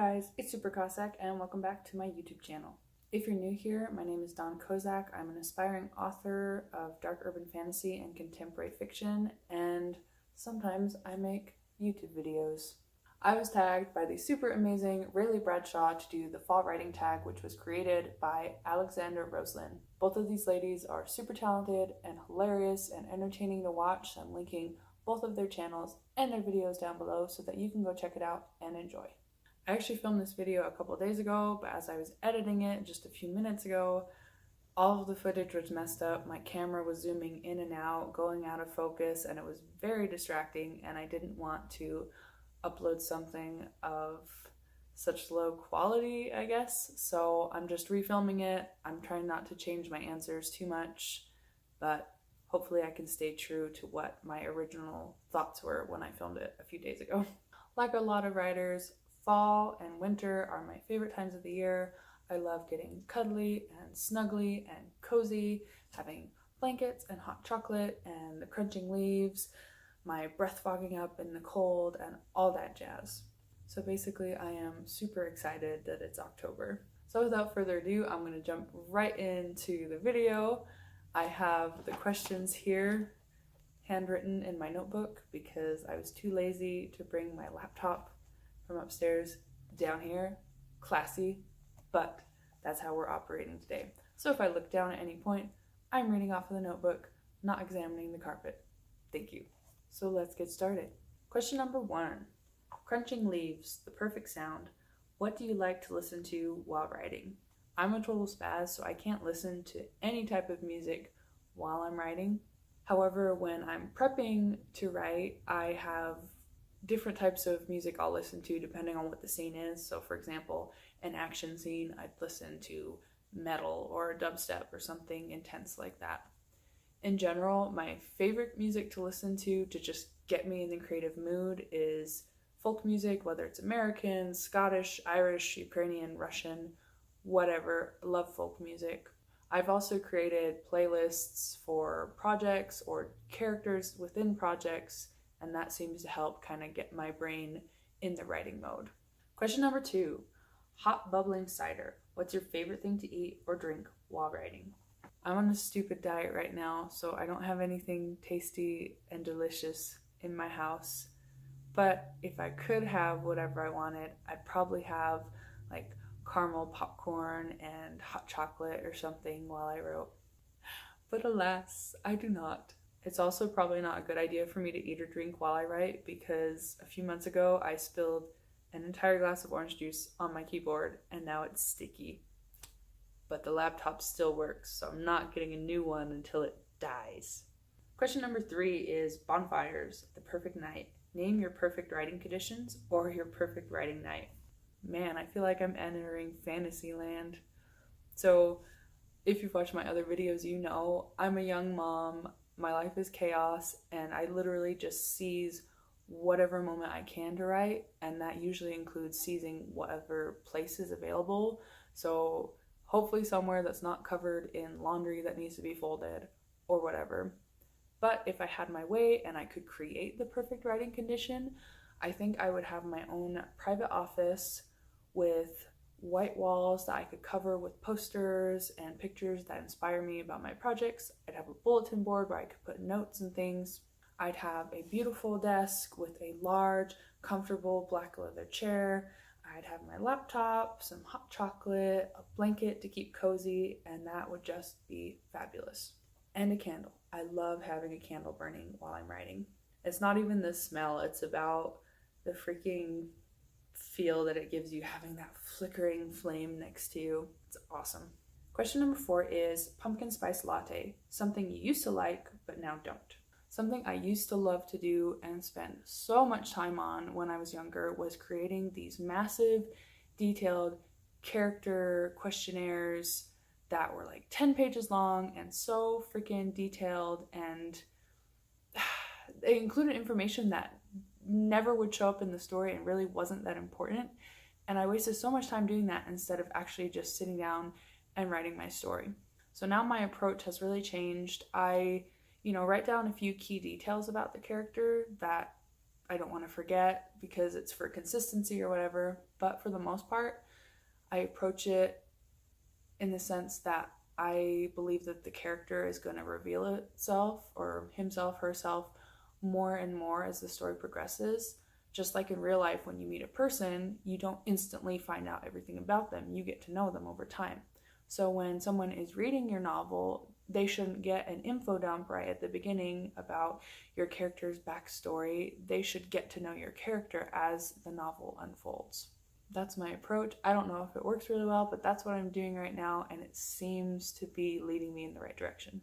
guys, it's Super Kozak and welcome back to my YouTube channel. If you're new here, my name is Kozak. I'm an aspiring author of dark urban fantasy and contemporary fiction, and sometimes I make YouTube videos. I was tagged by the super amazing Railee Bradshaw to do the fall writing tag, which was created by Alexandra Roselyn. Both of these ladies are super talented and hilarious and entertaining to watch. I'm linking both of their channels and their videos down below so that you can go check it out and enjoy. I actually filmed this video a couple days ago, but as I was editing it just a few minutes ago, all of the footage was messed up. My camera was zooming in and out, going out of focus, and it was very distracting, and I didn't want to upload something of such low quality, I guess. So I'm just refilming it. I'm trying not to change my answers too much, but hopefully I can stay true to what my original thoughts were when I filmed it a few days ago. Like a lot of writers, fall and winter are my favorite times of the year. I love getting cuddly and snuggly and cozy, having blankets and hot chocolate and the crunching leaves, my breath fogging up in the cold, and all that jazz. So basically I am super excited that it's October. So without further ado, I'm going to jump right into the video. I have the questions here handwritten in my notebook because I was too lazy to bring my laptop from upstairs down here. Classy, but that's how we're operating today. So if I look down at any point, I'm reading off of the notebook, not examining the carpet. Thank you. So let's get started. Question number 1. Crunching leaves, the perfect sound. What do you like to listen to while writing? I'm a total spaz, so I can't listen to any type of music while I'm writing. However, when I'm prepping to write, I have different types of music I'll listen to depending on what the scene is. So for example, an action scene, I'd listen to metal or dubstep or something intense like that. In general, my favorite music to listen to just get me in the creative mood is folk music, whether it's American, Scottish, Irish, Ukrainian, Russian, whatever. I love folk music. I've also created playlists for projects or characters within projects, and that seems to help kind of get my brain in the writing mode. Question number 2, hot bubbling cider. What's your favorite thing to eat or drink while writing? I'm on a stupid diet right now, so I don't have anything tasty and delicious in my house. But if I could have whatever I wanted, I'd probably have like caramel popcorn and hot chocolate or something while I wrote. But alas, I do not. It's also probably not a good idea for me to eat or drink while I write because a few months ago I spilled an entire glass of orange juice on my keyboard and now it's sticky. But the laptop still works, so I'm not getting a new one until it dies. Question number 3 is bonfires, the perfect night. Name your perfect writing conditions or your perfect writing night. Man, I feel like I'm entering fantasy land. So if you've watched my other videos, you know I'm a young mom, my life is chaos, and I literally just seize whatever moment I can to write, and that usually includes seizing whatever place is available. So hopefully somewhere that's not covered in laundry that needs to be folded or whatever. But if I had my way and I could create the perfect writing condition, I think I would have my own private office with white walls that I could cover with posters and pictures that inspire me about my projects. I'd have a bulletin board where I could put notes and things. I'd have a beautiful desk with a large, comfortable black leather chair. I'd have my laptop, some hot chocolate, a blanket to keep cozy, and that would just be fabulous. And a candle. I love having a candle burning while I'm writing. It's not even the smell, it's about the freaking feel that it gives you having that flickering flame next to you. It's awesome. Question number 4 is pumpkin spice latte. Something you used to like, but now don't. Something I used to love to do and spend so much time on when I was younger was creating these massive, detailed character questionnaires that were like 10 pages long and so freaking detailed, and they included information that never would show up in the story and really wasn't that important. And I wasted so much time doing that instead of actually just sitting down and writing my story. So now my approach has really changed. I write down a few key details about the character that I don't want to forget because it's for consistency or whatever. But for the most part, I approach it in the sense that I believe that the character is going to reveal itself, or himself, herself, more and more as the story progresses. Just like in real life, when you meet a person, you don't instantly find out everything about them. You get to know them over time. So when someone is reading your novel, they shouldn't get an info dump right at the beginning about your character's backstory. They should get to know your character as the novel unfolds. That's my approach. I don't know if it works really well, but that's what I'm doing right now, and it seems to be leading me in the right direction.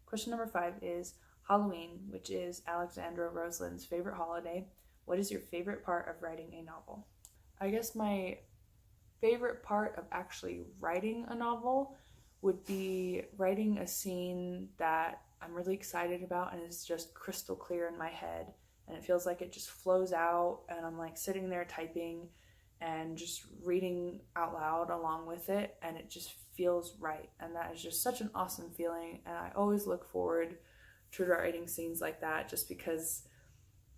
Question number 5 is Halloween, which is Alexandra Roselyn's favorite holiday. What is your favorite part of writing a novel? I guess my favorite part of actually writing a novel would be writing a scene that I'm really excited about and is just crystal clear in my head, and it feels like it just flows out, and I'm like sitting there typing and just reading out loud along with it, and it just feels right. And that is just such an awesome feeling, and I always look forward to writing scenes like that, just because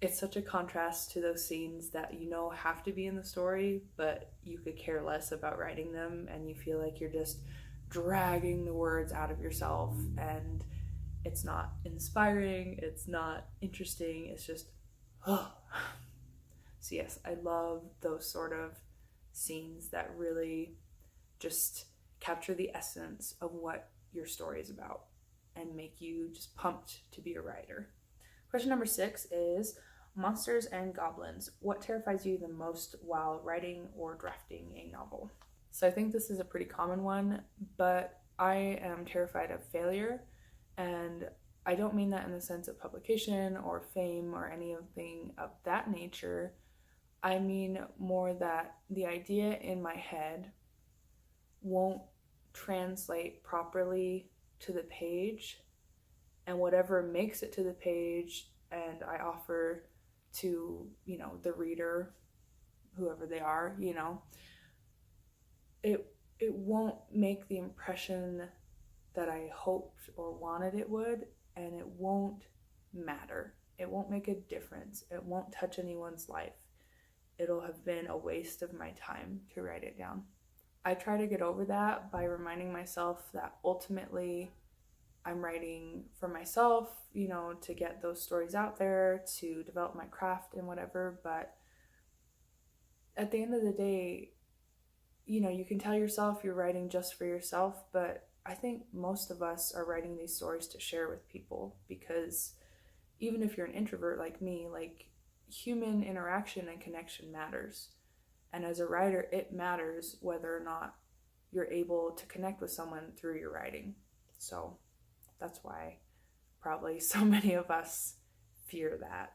it's such a contrast to those scenes that you know have to be in the story, but you could care less about writing them, and you feel like you're just dragging the words out of yourself, and it's not inspiring, it's not interesting, it's just oh. So yes, I love those sort of scenes that really just capture the essence of what your story is about and make you just pumped to be a writer. Question number 6 is monsters and goblins. What terrifies you the most while writing or drafting a novel? So I think this is a pretty common one, but I am terrified of failure, and I don't mean that in the sense of publication or fame or anything of that nature. I mean more that the idea in my head won't translate properly to the page, and whatever makes it to the page and I offer to, the reader, whoever they are, it won't make the impression that I hoped or wanted it would, and it won't matter. It won't make a difference. It won't touch anyone's life. It'll have been a waste of my time to write it down. I try to get over that by reminding myself that ultimately I'm writing for myself, to get those stories out there, to develop my craft and whatever. But at the end of the day, you can tell yourself you're writing just for yourself, but I think most of us are writing these stories to share with people, because even if you're an introvert like me, human interaction and connection matters. And as a writer, it matters whether or not you're able to connect with someone through your writing. So that's why probably so many of us fear that.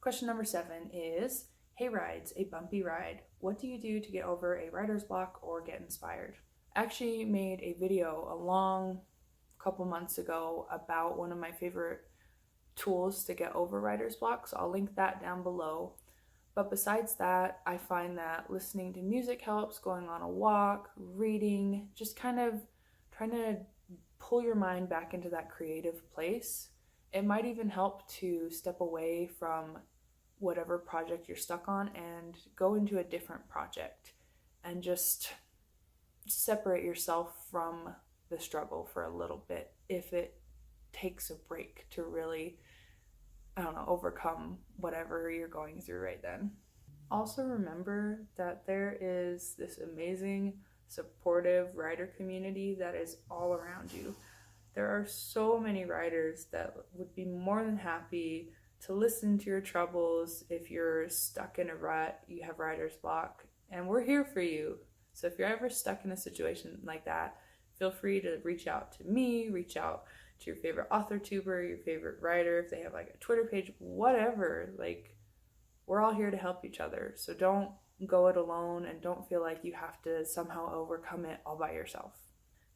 Question number 7 is, hey rides, a bumpy ride. What do you do to get over a writer's block or get inspired? I actually made a video a long couple months ago about one of my favorite tools to get over writer's block, so I'll link that down below. But besides that, I find that listening to music helps, going on a walk, reading, just kind of trying to pull your mind back into that creative place. It might even help to step away from whatever project you're stuck on and go into a different project and just separate yourself from the struggle for a little bit, if it takes a break to really, overcome whatever you're going through right then. Also remember that there is this amazing, supportive writer community that is all around you. There are so many writers that would be more than happy to listen to your troubles. If you're stuck in a rut, you have writer's block, and we're here for you. So if you're ever stuck in a situation like that, feel free to reach out to me, reach out to your favorite author tuber, your favorite writer, if they have a Twitter page, whatever. We're all here to help each other. So don't go it alone, and don't feel like you have to somehow overcome it all by yourself.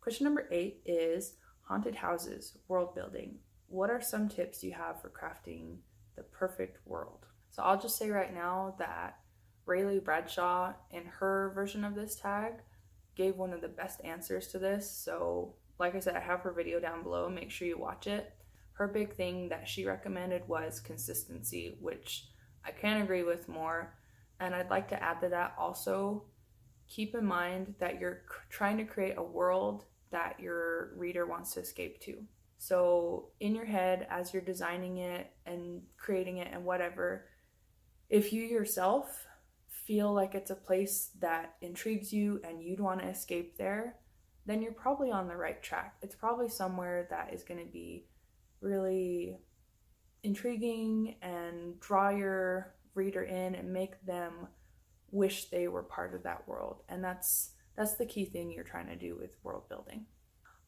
Question number 8 is haunted houses, world building. What are some tips you have for crafting the perfect world? So I'll just say right now that Railee Bradshaw, in her version of this tag, gave one of the best answers to this. So like I said, I have her video down below. Make sure you watch it. Her big thing that she recommended was consistency, which I can't agree with more. And I'd like to add to that also, keep in mind that you're trying to create a world that your reader wants to escape to. So in your head, as you're designing it and creating it and whatever, if you yourself feel like it's a place that intrigues you and you'd want to escape there, then you're probably on the right track. It's probably somewhere that is going to be really intriguing and draw your reader in and make them wish they were part of that world. And that's the key thing you're trying to do with world building.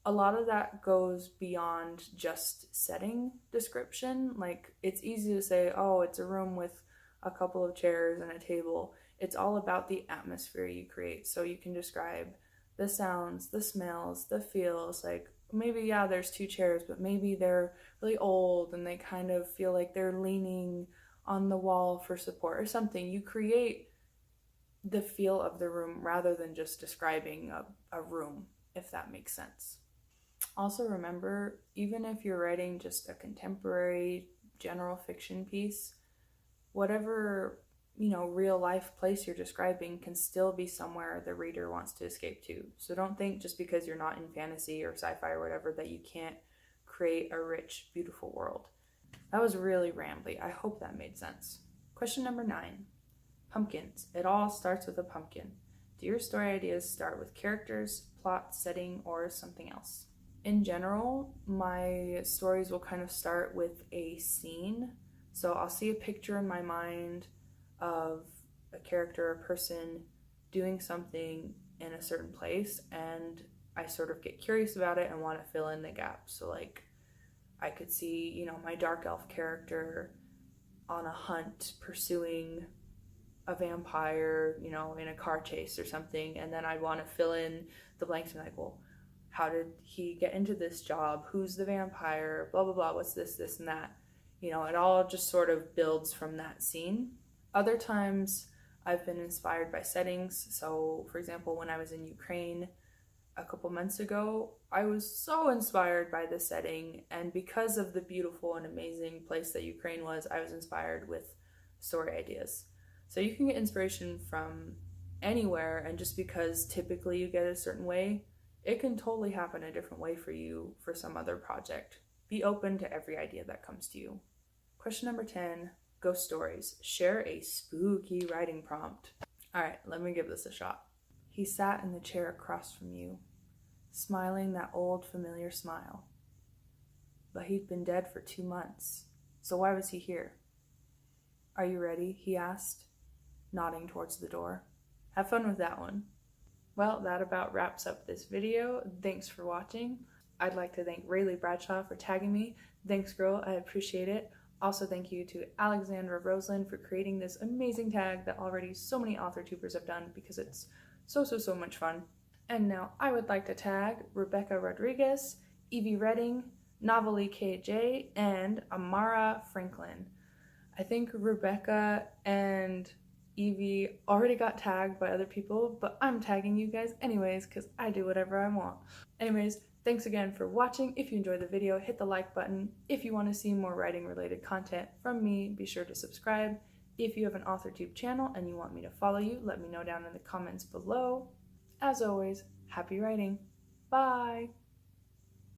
A lot of that goes beyond just setting description. Like, it's easy to say, oh, it's a room with a couple of chairs and a table. It's all about the atmosphere you create. So you can describe the sounds, the smells, the feels. Like, maybe, yeah, there's 2 chairs, but maybe they're really old and they kind of feel like they're leaning on the wall for support or something. You create the feel of the room rather than just describing a room, if that makes sense. Also remember, even if you're writing just a contemporary general fiction piece, whatever, real life place you're describing can still be somewhere the reader wants to escape to. So don't think just because you're not in fantasy or sci-fi or whatever that you can't create a rich, beautiful world. That was really rambly. I hope that made sense. Question number 9. Pumpkins. It all starts with a pumpkin. Do your story ideas start with characters, plot, setting, or something else? In general, my stories will kind of start with a scene. So I'll see a picture in my mind of a character, a person doing something in a certain place, and I sort of get curious about it and want to fill in the gaps. So like, I could see, my dark elf character on a hunt pursuing a vampire, in a car chase or something, and then I'd want to fill in the blanks and be like, well, how did he get into this job? Who's the vampire? Blah, blah, blah. What's this, and that? It all just sort of builds from that scene. Other times I've been inspired by settings. So, for example, when I was in Ukraine a couple months ago, I was so inspired by the setting. And because of the beautiful and amazing place that Ukraine was, I was inspired with story ideas. So you can get inspiration from anywhere, and just because typically you get it a certain way, it can totally happen a different way for you for some other project. Be open to every idea that comes to you. Question number 10, ghost stories. Share a spooky writing prompt. All right, let me give this a shot. He sat in the chair across from you, smiling that old familiar smile. But he'd been dead for 2 months, so why was he here? Are you ready? He asked, nodding towards the door. Have fun with that one. Well, that about wraps up this video. Thanks for watching. I'd like to thank Railee Bradshaw for tagging me. Thanks, girl. I appreciate it. Also, thank you to Alexandra Roselyn for creating this amazing tag that already so many author tubers have done, because it's so much fun. And now I would like to tag Rebecca Rodriguez, Evie Redding, Novelly KJ, and Amara Franklin. I think Rebecca and Evie already got tagged by other people, but I'm tagging you guys anyways because I do whatever I want. Anyways, thanks again for watching. If you enjoyed the video, hit the like button. If you want to see more writing related content from me, be sure to subscribe. If you have an AuthorTube channel and you want me to follow you, let me know down in the comments below. As always, happy writing. Bye!